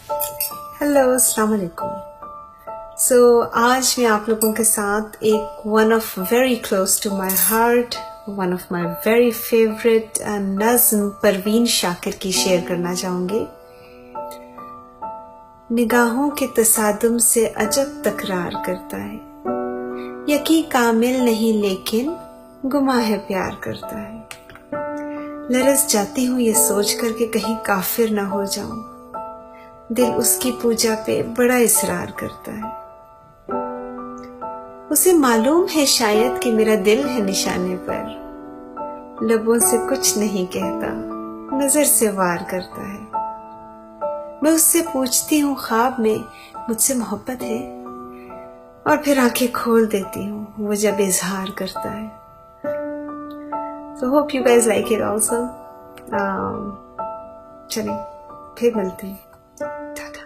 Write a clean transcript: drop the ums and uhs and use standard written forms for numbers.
Hello, अस्सलाम वालेकुम। आज मैं आप लोगों के साथ एक one of very close to my heart, one of my very favourite नज़्म परवीन शाकिर की शेयर करना चाहूँगी। निगाहों के तसादुम से अजब तकरार करता है, यकी कामिल नहीं लेकिन गुमा है प्यार करता है। लरस जाती हूँ ये सोच कर के कहीं काफिर ना हो जाऊं, दिल उसकी पूजा पे बड़ा इसरार करता है। उसे मालूम है शायद कि मेरा दिल है निशाने पर, लबों से कुछ नहीं कहता, नजर से वार करता है। मैं उससे पूछती हूँ ख्वाब में मुझसे मोहब्बत है, और फिर आंखें खोल देती हूँ वो जब इजहार करता है। So hope you guys like it also. चलिए फिर मिलते हैं। टाटा।